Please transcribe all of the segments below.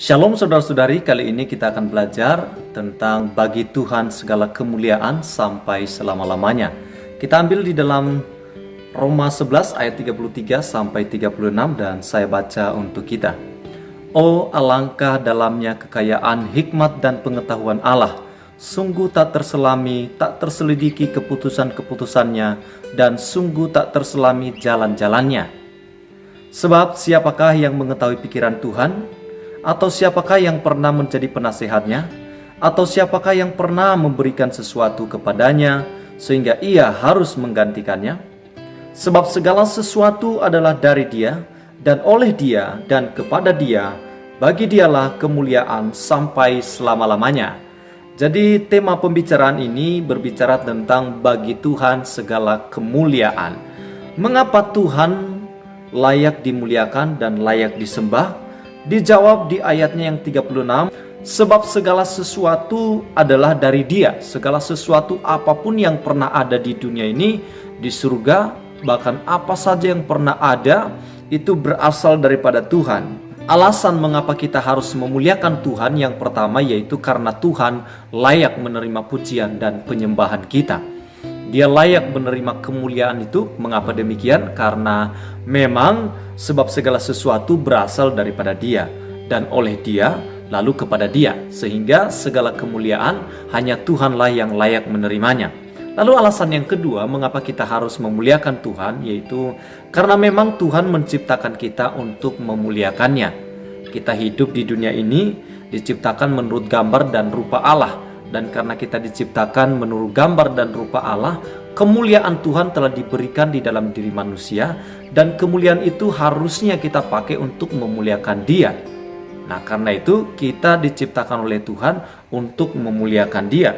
Shalom saudara-saudari, kali ini kita akan belajar tentang bagi Tuhan segala kemuliaan sampai selama-lamanya. Kita ambil di dalam Roma 11 ayat 33 sampai 36 dan saya baca untuk kita. Oh, alangkah dalamnya kekayaan hikmat dan pengetahuan Allah. Sungguh tak terselami, tak terselidiki keputusan-keputusannya, dan sungguh tak terselami jalan-jalannya. Sebab siapakah yang mengetahui pikiran Tuhan? Atau siapakah yang pernah menjadi penasehatnya? Atau siapakah yang pernah memberikan sesuatu kepadanya sehingga ia harus menggantikannya? Sebab segala sesuatu adalah dari Dia, dan oleh Dia, dan kepada Dia. Bagi Dialah kemuliaan sampai selama-lamanya. Jadi tema pembicaraan ini berbicara tentang bagi Tuhan segala kemuliaan. Mengapa Tuhan layak dimuliakan dan layak disembah? Dijawab di ayatnya yang 36, sebab segala sesuatu adalah dari Dia. Segala sesuatu apapun yang pernah ada di dunia ini, di surga, bahkan apa saja yang pernah ada, itu berasal daripada Tuhan. Alasan mengapa kita harus memuliakan Tuhan yang pertama yaitu karena Tuhan layak menerima pujian dan penyembahan kita. Dia layak menerima kemuliaan itu. Mengapa demikian? Karena memang sebab segala sesuatu berasal daripada Dia dan oleh Dia lalu kepada Dia, sehingga segala kemuliaan hanya Tuhanlah yang layak menerimanya. Lalu alasan yang kedua mengapa kita harus memuliakan Tuhan yaitu karena memang Tuhan menciptakan kita untuk memuliakannya. Kita hidup di dunia ini diciptakan menurut gambar dan rupa Allah. Dan karena kita diciptakan menurut gambar dan rupa Allah, kemuliaan Tuhan telah diberikan di dalam diri manusia, dan kemuliaan itu harusnya kita pakai untuk memuliakan Dia. Nah, karena itu kita diciptakan oleh Tuhan untuk memuliakan Dia.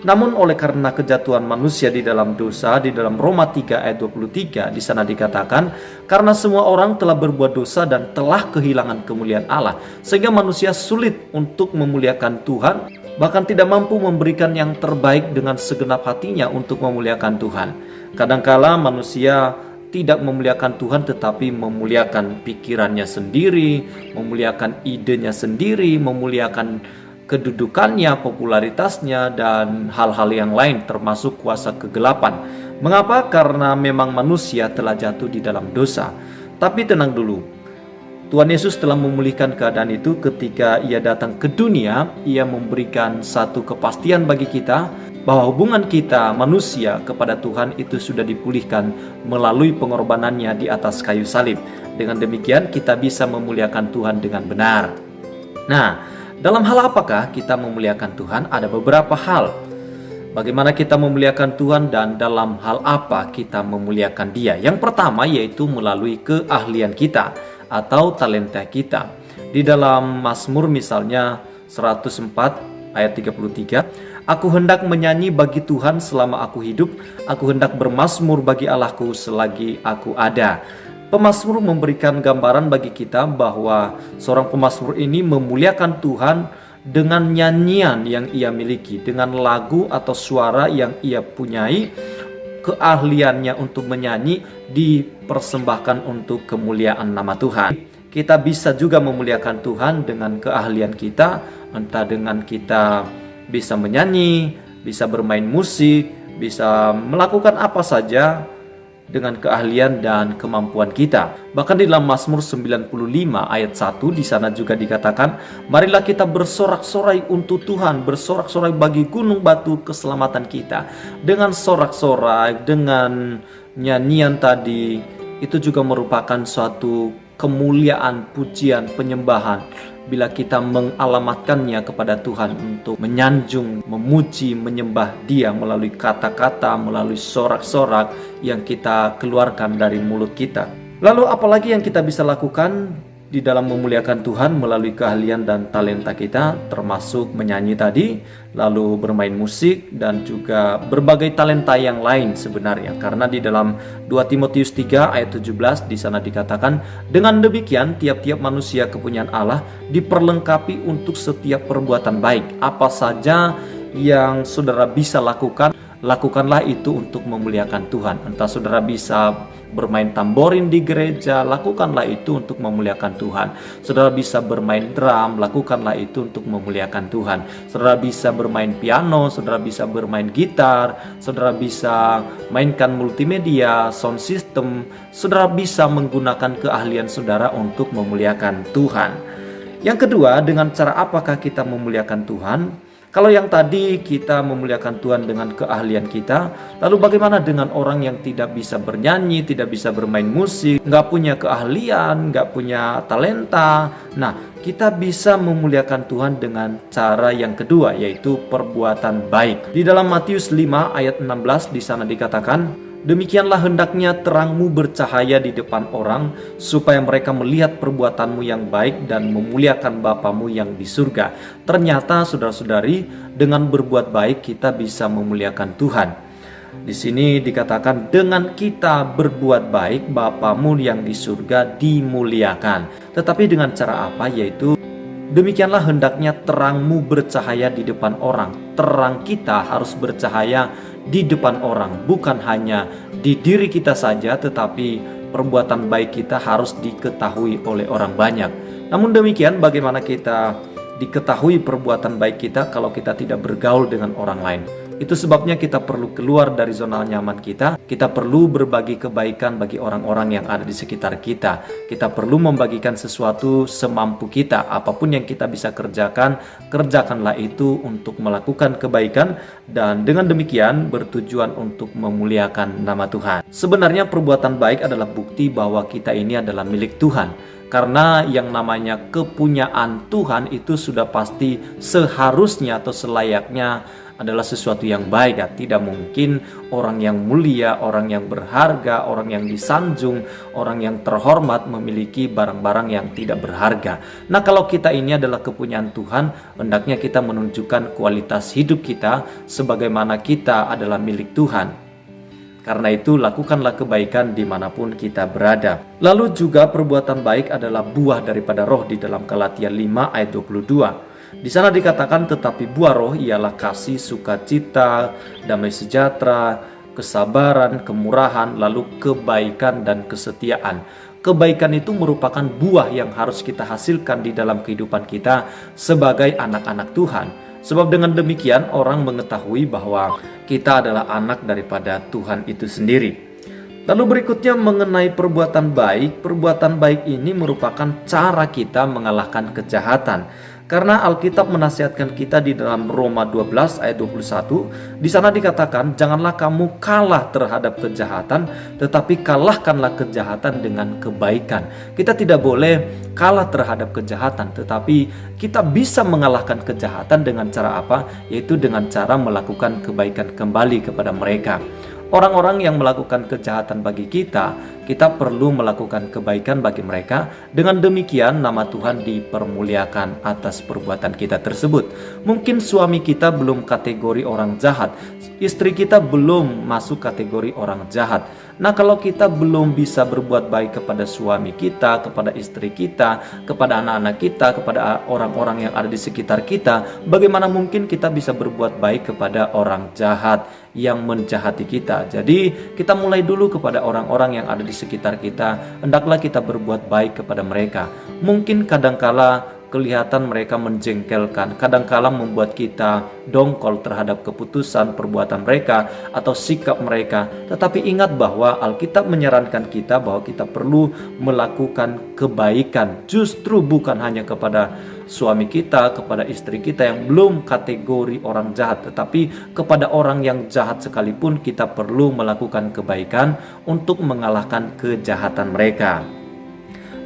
Namun oleh karena kejatuhan manusia di dalam dosa, di dalam Roma 3 ayat 23, di sana dikatakan, karena semua orang telah berbuat dosa dan telah kehilangan kemuliaan Allah, sehingga manusia sulit untuk memuliakan Tuhan, bahkan tidak mampu memberikan yang terbaik dengan segenap hatinya untuk memuliakan Tuhan. Kadangkala manusia tidak memuliakan Tuhan tetapi memuliakan pikirannya sendiri, memuliakan idenya sendiri, memuliakan kedudukannya, popularitasnya, dan hal-hal yang lain termasuk kuasa kegelapan. Mengapa? Karena memang manusia telah jatuh di dalam dosa. Tapi tenang dulu, Tuhan Yesus telah memulihkan keadaan itu ketika Ia datang ke dunia. Ia memberikan satu kepastian bagi kita bahwa hubungan kita manusia kepada Tuhan itu sudah dipulihkan melalui pengorbanannya di atas kayu salib. Dengan demikian kita bisa memuliakan Tuhan dengan benar. Nah, dalam hal apakah kita memuliakan Tuhan? Ada beberapa hal. Bagaimana kita memuliakan Tuhan dan dalam hal apa kita memuliakan Dia? Yang pertama yaitu melalui keahlian kita atau talenta kita. Di dalam Mazmur misalnya 104 ayat 33, aku hendak menyanyi bagi Tuhan selama aku hidup, aku hendak bermazmur bagi Allahku selagi aku ada. Pemazmur memberikan gambaran bagi kita bahwa seorang pemazmur ini memuliakan Tuhan dengan nyanyian yang ia miliki, dengan lagu atau suara yang ia punyai. Keahliannya untuk menyanyi dipersembahkan untuk kemuliaan nama Tuhan. Kita bisa juga memuliakan Tuhan dengan keahlian kita, entah dengan kita bisa menyanyi, bisa bermain musik, bisa melakukan apa saja dengan keahlian dan kemampuan kita. Bahkan di dalam Mazmur 95 ayat 1 di sana juga dikatakan, marilah kita bersorak-sorai untuk Tuhan, bersorak-sorai bagi gunung batu keselamatan kita. Dengan sorak-sorai, dengan nyanyian tadi, itu juga merupakan suatu kemuliaan, pujian, penyembahan. Bila kita mengalamatkannya kepada Tuhan untuk menyanjung, memuji, menyembah Dia melalui kata-kata, melalui sorak-sorak yang kita keluarkan dari mulut kita. Lalu apalagi yang kita bisa lakukan di dalam memuliakan Tuhan melalui keahlian dan talenta kita, termasuk menyanyi tadi, lalu bermain musik, dan juga berbagai talenta yang lain sebenarnya. Karena di dalam 2 Timotius 3 ayat 17 di sana dikatakan, dengan demikian tiap-tiap manusia kepunyaan Allah diperlengkapi untuk setiap perbuatan baik. Apa saja yang saudara bisa lakukan lakukanlah itu untuk memuliakan Tuhan. Entah saudara bisa bermain tamborin di gereja, lakukanlah itu untuk memuliakan Tuhan. Saudara bisa bermain drum, lakukanlah itu untuk memuliakan Tuhan. Saudara bisa bermain piano, saudara bisa bermain gitar, saudara bisa mainkan multimedia, sound system, saudara bisa menggunakan keahlian saudara untuk memuliakan Tuhan. Yang kedua, dengan cara apakah kita memuliakan Tuhan? Kalau yang tadi kita memuliakan Tuhan dengan keahlian kita, lalu bagaimana dengan orang yang tidak bisa bernyanyi, tidak bisa bermain musik, nggak punya keahlian, nggak punya talenta? Nah, kita bisa memuliakan Tuhan dengan cara yang kedua, yaitu perbuatan baik. Di dalam Matius 5 ayat 16 di sana dikatakan, demikianlah hendaknya terangmu bercahaya di depan orang, supaya mereka melihat perbuatanmu yang baik dan memuliakan Bapamu yang di surga. Ternyata saudara-saudari, dengan berbuat baik kita bisa memuliakan Tuhan. Di sini dikatakan dengan kita berbuat baik, Bapamu yang di surga dimuliakan. Tetapi dengan cara apa? Yaitu demikianlah hendaknya terangmu bercahaya di depan orang. Terang kita harus bercahaya di depan orang, bukan hanya di diri kita saja, tetapi perbuatan baik kita harus diketahui oleh orang banyak. Namun demikian, bagaimana kita diketahui perbuatan baik kita kalau kita tidak bergaul dengan orang lain? Itu sebabnya kita perlu keluar dari zona nyaman kita. Kita perlu berbagi kebaikan bagi orang-orang yang ada di sekitar kita. Kita perlu membagikan sesuatu semampu kita. Apapun yang kita bisa kerjakan, kerjakanlah itu untuk melakukan kebaikan, dan dengan demikian bertujuan untuk memuliakan nama Tuhan. Sebenarnya perbuatan baik adalah bukti bahwa kita ini adalah milik Tuhan. Karena yang namanya kepunyaan Tuhan itu sudah pasti seharusnya atau selayaknya adalah sesuatu yang baik. Tidak mungkin orang yang mulia, orang yang berharga, orang yang disanjung, orang yang terhormat memiliki barang-barang yang tidak berharga. Nah, kalau kita ini adalah kepunyaan Tuhan, hendaknya kita menunjukkan kualitas hidup kita sebagaimana kita adalah milik Tuhan. Karena itu lakukanlah kebaikan dimanapun kita berada. Lalu juga perbuatan baik adalah buah daripada roh di dalam Galatia 5 ayat 22. Di sana dikatakan, tetapi buah roh ialah kasih, sukacita, damai sejahtera, kesabaran, kemurahan, lalu kebaikan dan kesetiaan. Kebaikan itu merupakan buah yang harus kita hasilkan di dalam kehidupan kita sebagai anak-anak Tuhan. Sebab dengan demikian orang mengetahui bahwa kita adalah anak daripada Tuhan itu sendiri. Lalu berikutnya mengenai perbuatan baik. Perbuatan baik ini merupakan cara kita mengalahkan kejahatan. Karena Alkitab menasihatkan kita di dalam Roma 12 ayat 21, di sana dikatakan, janganlah kamu kalah terhadap kejahatan, tetapi kalahkanlah kejahatan dengan kebaikan. Kita tidak boleh kalah terhadap kejahatan, tetapi kita bisa mengalahkan kejahatan dengan cara apa? Yaitu dengan cara melakukan kebaikan kembali kepada mereka. Orang-orang yang melakukan kejahatan bagi kita, kita perlu melakukan kebaikan bagi mereka. Dengan demikian nama Tuhan dipermuliakan atas perbuatan kita tersebut. Mungkin suami kita belum kategori orang jahat, istri kita belum masuk kategori orang jahat. Nah, kalau kita belum bisa berbuat baik kepada suami kita, kepada istri kita, kepada anak-anak kita, kepada orang-orang yang ada di sekitar kita, bagaimana mungkin kita bisa berbuat baik kepada orang jahat yang menjahati kita? Jadi kita mulai dulu kepada orang-orang yang ada di sekitar kita. Hendaklah kita berbuat baik kepada mereka. Mungkin kadangkala kelihatan mereka menjengkelkan, kadangkala membuat kita dongkol terhadap keputusan perbuatan mereka atau sikap mereka. Tetapi ingat bahwa Alkitab menyarankan kita bahwa kita perlu melakukan kebaikan, justru bukan hanya kepada suami kita, kepada istri kita yang belum kategori orang jahat, tetapi kepada orang yang jahat sekalipun kita perlu melakukan kebaikan untuk mengalahkan kejahatan mereka.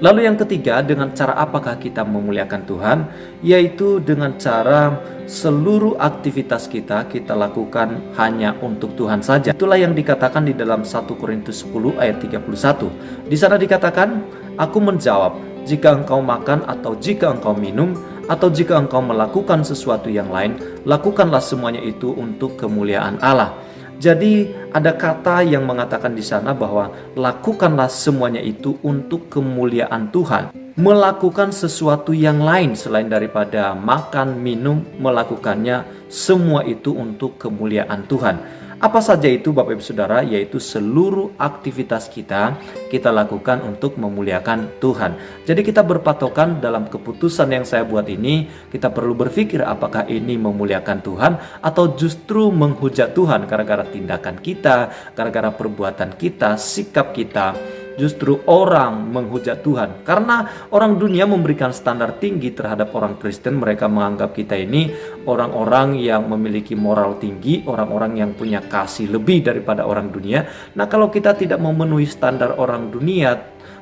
Lalu yang ketiga, dengan cara apakah kita memuliakan Tuhan? Yaitu dengan cara seluruh aktivitas kita lakukan hanya untuk Tuhan saja. Itulah yang dikatakan di dalam 1 Korintus 10 ayat 31. Di sana dikatakan, aku menjawab, jika engkau makan atau jika engkau minum atau jika engkau melakukan sesuatu yang lain, lakukanlah semuanya itu untuk kemuliaan Allah. Jadi ada kata yang mengatakan di sana bahwa lakukanlah semuanya itu untuk kemuliaan Tuhan. Melakukan sesuatu yang lain selain daripada makan, minum, melakukannya semua itu untuk kemuliaan Tuhan. Apa saja itu Bapak Ibu Saudara? Yaitu seluruh aktivitas kita lakukan untuk memuliakan Tuhan. Jadi kita berpatokan dalam keputusan yang saya buat ini, kita perlu berpikir apakah ini memuliakan Tuhan atau justru menghujat Tuhan gara-gara tindakan kita, gara-gara perbuatan kita, sikap kita. Justru orang menghujat Tuhan karena orang dunia memberikan standar tinggi terhadap orang Kristen. Mereka menganggap kita ini orang-orang yang memiliki moral tinggi, orang-orang yang punya kasih lebih daripada orang dunia. Nah, kalau kita tidak memenuhi standar orang dunia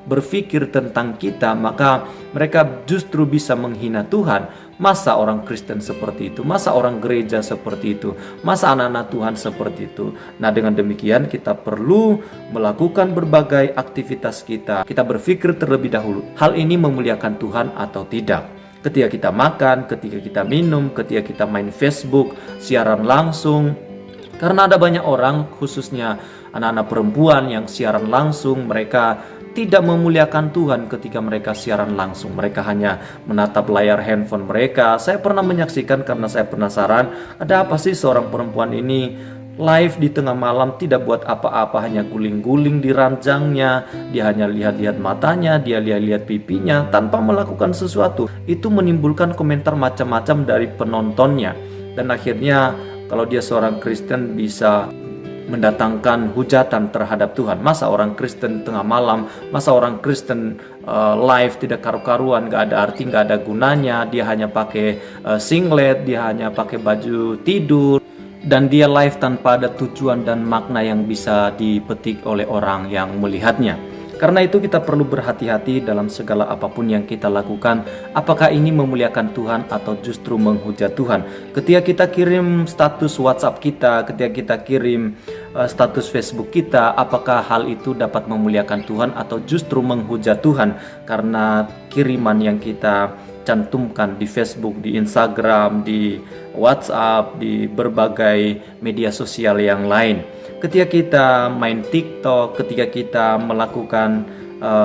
berpikir tentang kita, maka mereka justru bisa menghina Tuhan. Masa orang Kristen seperti itu? Masa orang gereja seperti itu? Masa anak-anak Tuhan seperti itu? Nah, dengan demikian kita perlu melakukan berbagai aktivitas kita. Kita berpikir terlebih dahulu, hal ini memuliakan Tuhan atau tidak. Ketika kita makan, ketika kita minum, ketika kita main Facebook, siaran langsung. Karena ada banyak orang, khususnya anak-anak perempuan yang siaran langsung, mereka tidak memuliakan Tuhan ketika mereka siaran langsung. Mereka hanya menatap layar handphone mereka. Saya pernah menyaksikan karena saya penasaran, ada apa sih seorang perempuan ini live di tengah malam, tidak buat apa-apa, hanya guling-guling di ranjangnya. Dia hanya lihat-lihat matanya, dia lihat-lihat pipinya tanpa melakukan sesuatu. Itu menimbulkan komentar macam-macam dari penontonnya. Dan akhirnya kalau dia seorang Kristen bisa mendatangkan hujatan terhadap Tuhan. Masa orang Kristen tengah malam, masa orang Kristen live tidak karu-karuan, gak ada arti, gak ada gunanya. Dia hanya pakai singlet, dia hanya pakai baju tidur, dan dia live tanpa ada tujuan dan makna yang bisa dipetik oleh orang yang melihatnya. Karena itu kita perlu berhati-hati dalam segala apapun yang kita lakukan. Apakah ini memuliakan Tuhan atau justru menghujat Tuhan? Ketika kita kirim status WhatsApp kita, ketika kita kirim status Facebook kita, apakah hal itu dapat memuliakan Tuhan atau justru menghujat Tuhan? Karena kiriman yang kita cantumkan di Facebook, di Instagram, di WhatsApp, di berbagai media sosial yang lain. Ketika kita main TikTok, ketika kita melakukan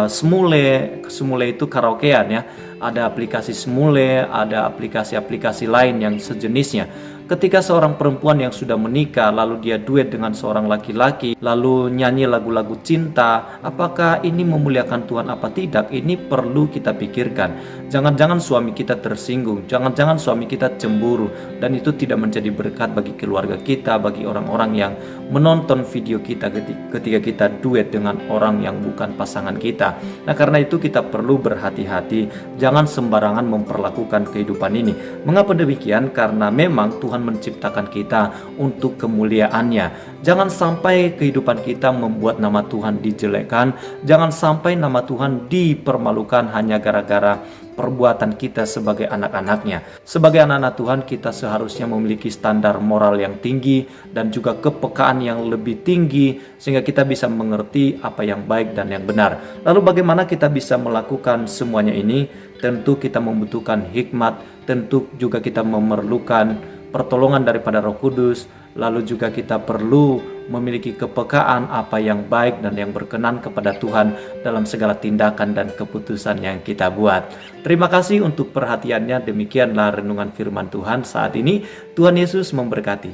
Smule itu karaokean ya. Ada aplikasi Smule, ada aplikasi-aplikasi lain yang sejenisnya. Ketika seorang perempuan yang sudah menikah lalu dia duet dengan seorang laki-laki, lalu nyanyi lagu-lagu cinta, apakah ini memuliakan Tuhan apa tidak? Ini perlu kita pikirkan. Jangan-jangan suami kita tersinggung, jangan-jangan suami kita cemburu, dan itu tidak menjadi berkat bagi keluarga kita, bagi orang-orang yang menonton video kita ketika kita duet dengan orang yang bukan pasangan kita. Nah, karena itu kita perlu berhati-hati, jangan sembarangan memperlakukan kehidupan ini. Mengapa demikian? Karena memang Tuhan menciptakan kita untuk kemuliaannya. Jangan sampai kehidupan kita membuat nama Tuhan dijelekkan. Jangan sampai nama Tuhan dipermalukan hanya gara-gara perbuatan kita sebagai anak-anaknya. Sebagai anak-anak Tuhan, kita seharusnya memiliki standar moral yang tinggi dan juga kepekaan yang lebih tinggi sehingga kita bisa mengerti apa yang baik dan yang benar. Lalu bagaimana kita bisa melakukan semuanya ini? Tentu kita membutuhkan hikmat, tentu juga kita memerlukan pertolongan daripada Roh Kudus. Lalu juga kita perlu memiliki kepekaan apa yang baik dan yang berkenan kepada Tuhan dalam segala tindakan dan keputusan yang kita buat. Terima kasih untuk perhatiannya. Demikianlah renungan firman Tuhan saat ini. Tuhan Yesus memberkati.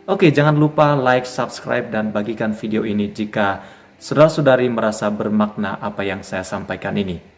Oke, jangan lupa like, subscribe, dan bagikan video ini jika saudara-saudari merasa bermakna apa yang saya sampaikan ini.